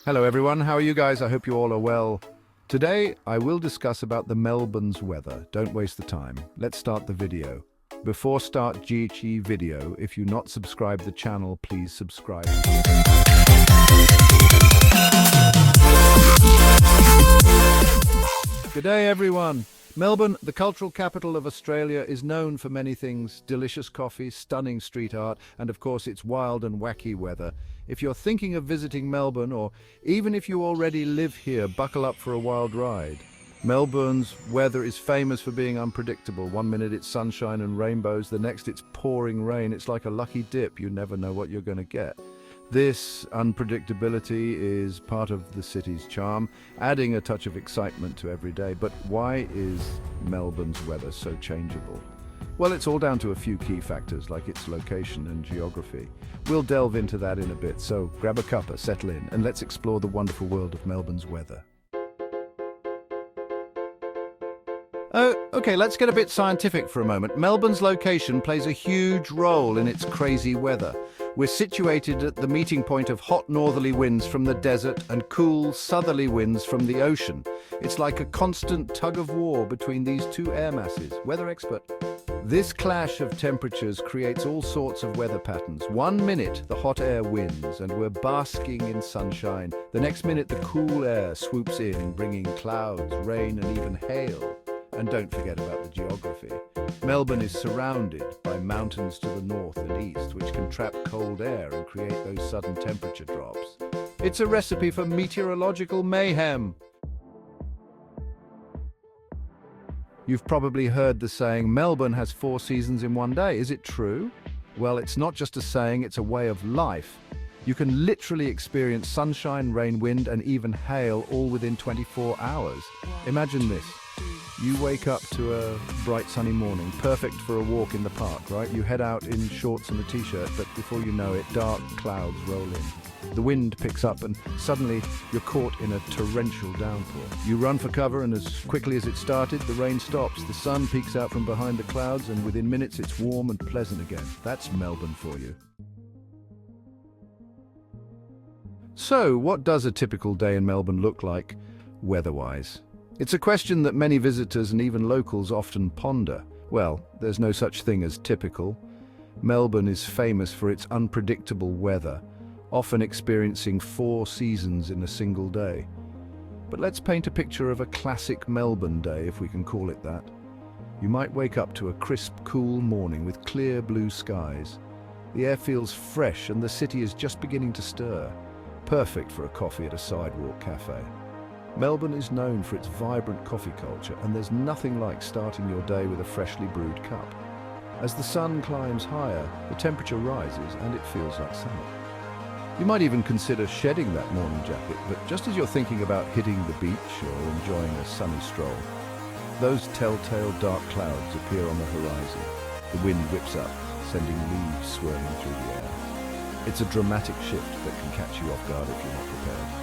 Hello everyone, how are you guys? I hope you all are well. Today I will discuss about the Melbourne's weather. Don't waste the time. Let's start the video. Before start GHE video, if you not subscribe the channel, please subscribe. Good day everyone. Melbourne, the cultural capital of Australia, is known for many things: delicious coffee, stunning street art, and of course its wild and wacky weather. If you're thinking of visiting Melbourne, or even if you already live here, buckle up for a wild ride. Melbourne's weather is famous for being unpredictable. One minute it's sunshine and rainbows, the next it's pouring rain. It's like a lucky dip. You never know what you're going to get. This unpredictability is part of the city's charm, adding a touch of excitement to every day. But why is Melbourne's weather so changeable? Well, it's all down to a few key factors like its location and geography. We'll delve into that in a bit, so grab a cuppa, settle in, and let's explore the wonderful world of Melbourne's weather. Okay, let's get a bit scientific for a moment. Melbourne's location plays a huge role in its crazy weather. We're situated at the meeting point of hot northerly winds from the desert and cool southerly winds from the ocean. It's like a constant tug of war between these two air masses. Weather expert. This clash of temperatures creates all sorts of weather patterns. One minute the hot air wins and we're basking in sunshine. The next minute the cool air swoops in, bringing clouds, rain and even hail. And don't forget about the geography. Melbourne is surrounded by mountains to the north and east, which can trap cold air and create those sudden temperature drops. It's a recipe for meteorological mayhem. You've probably heard the saying, Melbourne has 4 seasons in one day. Is it true? Well, it's not just a saying, it's a way of life. You can literally experience sunshine, rain, wind, and even hail all within 24 hours. Imagine this. You wake up to a bright sunny morning, perfect for a walk in the park, right? You head out in shorts and a t-shirt, but before you know it, dark clouds roll in. The wind picks up and suddenly you're caught in a torrential downpour. You run for cover and as quickly as it started, the rain stops. The sun peeks out from behind the clouds and within minutes it's warm and pleasant again. That's Melbourne for you. So, what does a typical day in Melbourne look like, weather-wise? It's a question that many visitors and even locals often ponder. Well, there's no such thing as typical. Melbourne is famous for its unpredictable weather, often experiencing 4 seasons in a single day. But let's paint a picture of a classic Melbourne day, if we can call it that. You might wake up to a crisp, cool morning with clear blue skies. The air feels fresh and the city is just beginning to stir. Perfect for a coffee at a sidewalk cafe. Melbourne is known for its vibrant coffee culture, and there's nothing like starting your day with a freshly brewed cup. As the sun climbs higher, the temperature rises and it feels like summer. You might even consider shedding that morning jacket, but just as you're thinking about hitting the beach or enjoying a sunny stroll, those telltale dark clouds appear on the horizon. The wind whips up, sending leaves swirling through the air. It's a dramatic shift that can catch you off guard if you're not prepared.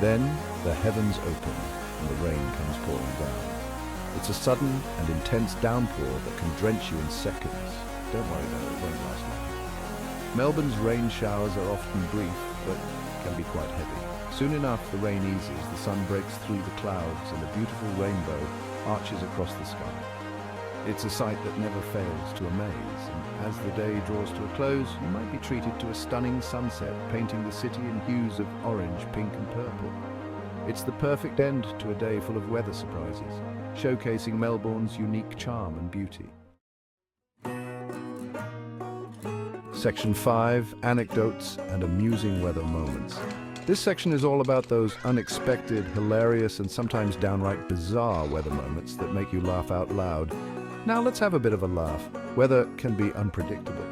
Then the heavens open and the rain comes pouring down. It's a sudden and intense downpour that can drench you in seconds. Don't worry though, it won't last long. Melbourne's rain showers are often brief, but can be quite heavy. Soon enough the rain eases, the sun breaks through the clouds and a beautiful rainbow arches across the sky. It's a sight that never fails to amaze, and as the day draws to a close, you might be treated to a stunning sunset, painting the city in hues of orange, pink and purple. It's the perfect end to a day full of weather surprises, showcasing Melbourne's unique charm and beauty. Section 5, Anecdotes and Amusing Weather Moments. This section is all about those unexpected, hilarious and sometimes downright bizarre weather moments that make you laugh out loud. Now let's have a bit of a laugh. Weather can be unpredictable,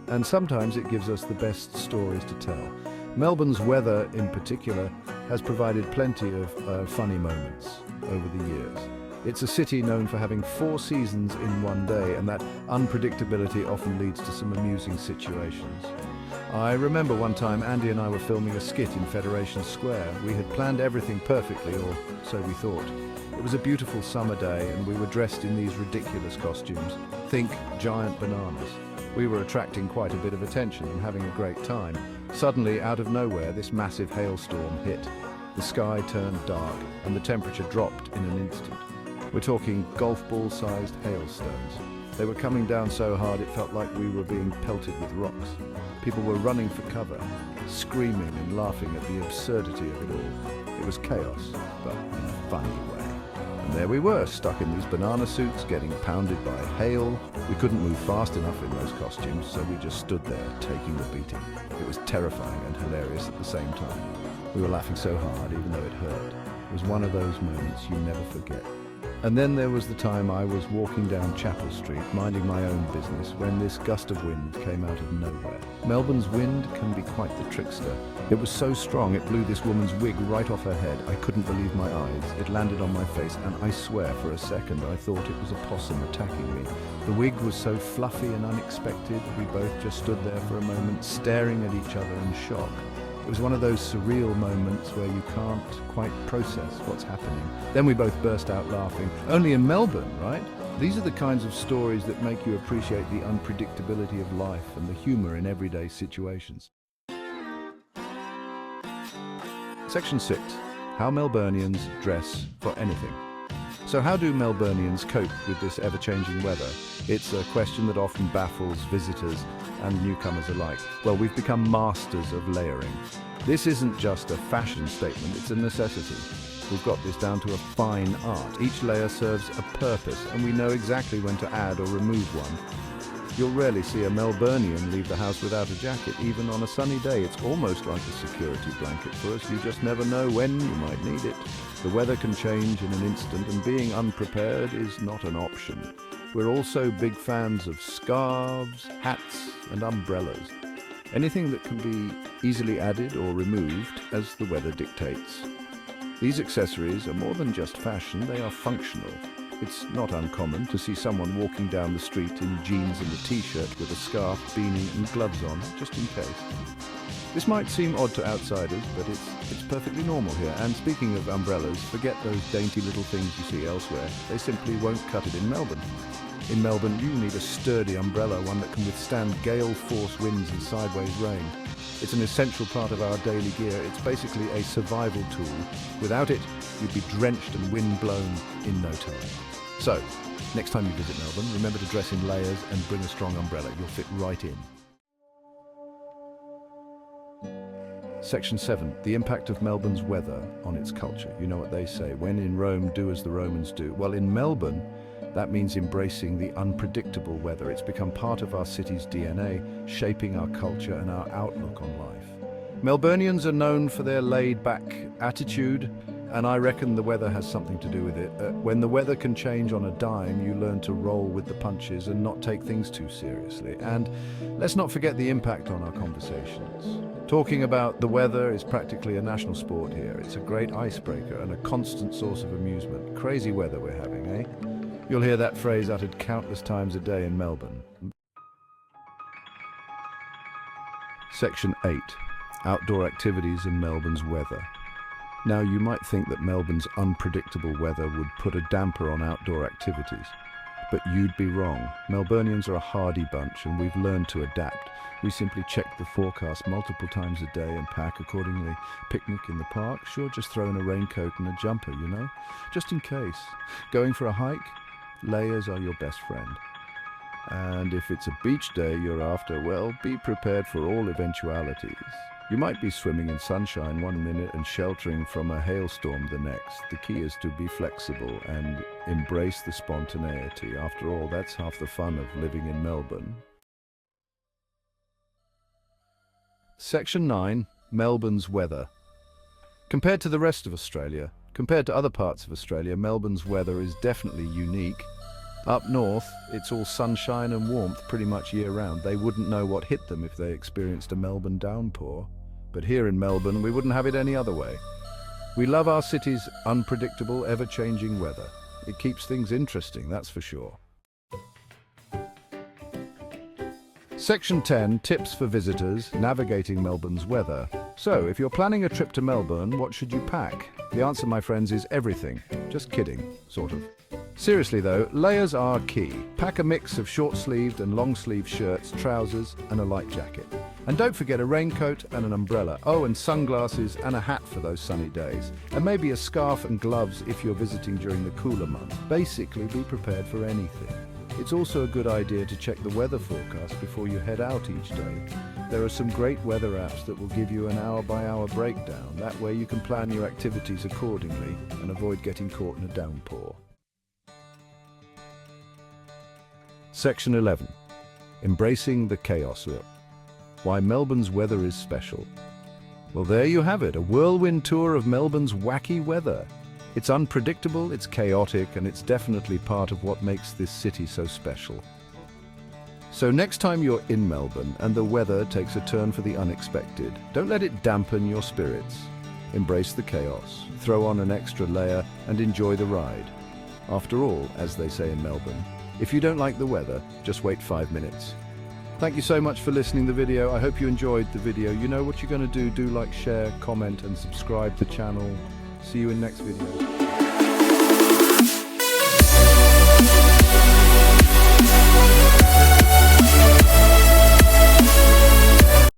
and sometimes it gives us the best stories to tell. Melbourne's weather, in particular, has provided plenty of funny moments over the years. It's a city known for having 4 seasons in one day, and that unpredictability often leads to some amusing situations. I remember one time Andy and I were filming a skit in Federation Square. We had planned everything perfectly, or so we thought. It was a beautiful summer day and we were dressed in these ridiculous costumes. Think giant bananas. We were attracting quite a bit of attention and having a great time. Suddenly, out of nowhere, this massive hailstorm hit. The sky turned dark and the temperature dropped in an instant. We're talking golf ball-sized hailstones. They were coming down so hard it felt like we were being pelted with rocks. People were running for cover, screaming and laughing at the absurdity of it all. It was chaos, but in a funny way. And there we were, stuck in these banana suits, getting pounded by hail. We couldn't move fast enough in those costumes, so we just stood there, taking the beating. It was terrifying and hilarious at the same time. We were laughing so hard, even though it hurt. It was one of those moments you never forget. And then there was the time I was walking down Chapel Street, minding my own business, when this gust of wind came out of nowhere. Melbourne's wind can be quite the trickster. It was so strong it blew this woman's wig right off her head. I couldn't believe my eyes. It landed on my face, and I swear for a second I thought it was a possum attacking me. The wig was so fluffy and unexpected, we both just stood there for a moment, staring at each other in shock. It was one of those surreal moments where you can't quite process what's happening. Then we both burst out laughing. Only in Melbourne, right? These are the kinds of stories that make you appreciate the unpredictability of life and the humour in everyday situations. Section 6. How Melburnians dress for anything. So how do Melburnians cope with this ever-changing weather? It's a question that often baffles visitors and newcomers alike. Well, we've become masters of layering. This isn't just a fashion statement, it's a necessity. We've got this down to a fine art. Each layer serves a purpose, and we know exactly when to add or remove one. You'll rarely see a Melburnian leave the house without a jacket, even on a sunny day. It's almost like a security blanket for us. You just never know when you might need it. The weather can change in an instant, and being unprepared is not an option. We're also big fans of scarves, hats, and umbrellas. Anything that can be easily added or removed as the weather dictates. These accessories are more than just fashion, they are functional. It's not uncommon to see someone walking down the street in jeans and a t-shirt with a scarf, beanie and gloves on, just in case. This might seem odd to outsiders, but it's perfectly normal here. And speaking of umbrellas, forget those dainty little things you see elsewhere. They simply won't cut it in Melbourne. In Melbourne, you need a sturdy umbrella, one that can withstand gale-force winds and sideways rain. It's an essential part of our daily gear. It's basically a survival tool. Without it, you'd be drenched and wind-blown in no time. So, next time you visit Melbourne, remember to dress in layers and bring a strong umbrella. You'll fit right in. Section 7. The impact of Melbourne's weather on its culture. You know what they say, when in Rome, do as the Romans do. Well, in Melbourne, that means embracing the unpredictable weather. It's become part of our city's DNA, shaping our culture and our outlook on life. Melburnians are known for their laid-back attitude, and I reckon the weather has something to do with it. When the weather can change on a dime, you learn to roll with the punches and not take things too seriously. And let's not forget the impact on our conversations. Talking about the weather is practically a national sport here. It's a great icebreaker and a constant source of amusement. Crazy weather we're having, eh? You'll hear that phrase uttered countless times a day in Melbourne. Section 8. Outdoor activities in Melbourne's weather. Now, you might think that Melbourne's unpredictable weather would put a damper on outdoor activities, but you'd be wrong. Melburnians are a hardy bunch, and we've learned to adapt. We simply check the forecast multiple times a day and pack accordingly. Picnic in the park? Sure, just throw in a raincoat and a jumper, you know? Just in case. Going for a hike? Layers are your best friend. And if it's a beach day you're after, well, be prepared for all eventualities. You might be swimming in sunshine one minute and sheltering from a hailstorm the next. The key is to be flexible and embrace the spontaneity. After all, that's half the fun of living in Melbourne. Section 9. Melbourne's weather. Compared to the rest of Australia, compared to other parts of Australia, Melbourne's weather is definitely unique. Up north, it's all sunshine and warmth pretty much year-round. They wouldn't know what hit them if they experienced a Melbourne downpour. But here in Melbourne, we wouldn't have it any other way. We love our city's unpredictable, ever-changing weather. It keeps things interesting, that's for sure. Section 10. Tips for visitors navigating Melbourne's weather. So, if you're planning a trip to Melbourne, what should you pack? The answer, my friends, is everything. Just kidding, sort of. Seriously though, layers are key. Pack a mix of short-sleeved and long-sleeved shirts, trousers and a light jacket. And don't forget a raincoat and an umbrella. Oh, and sunglasses and a hat for those sunny days. And maybe a scarf and gloves if you're visiting during the cooler months. Basically, be prepared for anything. It's also a good idea to check the weather forecast before you head out each day. There are some great weather apps that will give you an hour-by-hour breakdown. That way you can plan your activities accordingly and avoid getting caught in a downpour. Section 11. Embracing the chaos. Why Melbourne's weather is special. Well, there you have it, a whirlwind tour of Melbourne's wacky weather. It's unpredictable, it's chaotic, and it's definitely part of what makes this city so special. So next time you're in Melbourne and the weather takes a turn for the unexpected, don't let it dampen your spirits. Embrace the chaos, throw on an extra layer, and enjoy the ride. After all, as they say in Melbourne, if you don't like the weather, just wait 5 minutes. Thank you so much for listening to the video. I hope you enjoyed the video. You know what you're going to do. Do like, share, comment, and subscribe to the channel. See you in next video.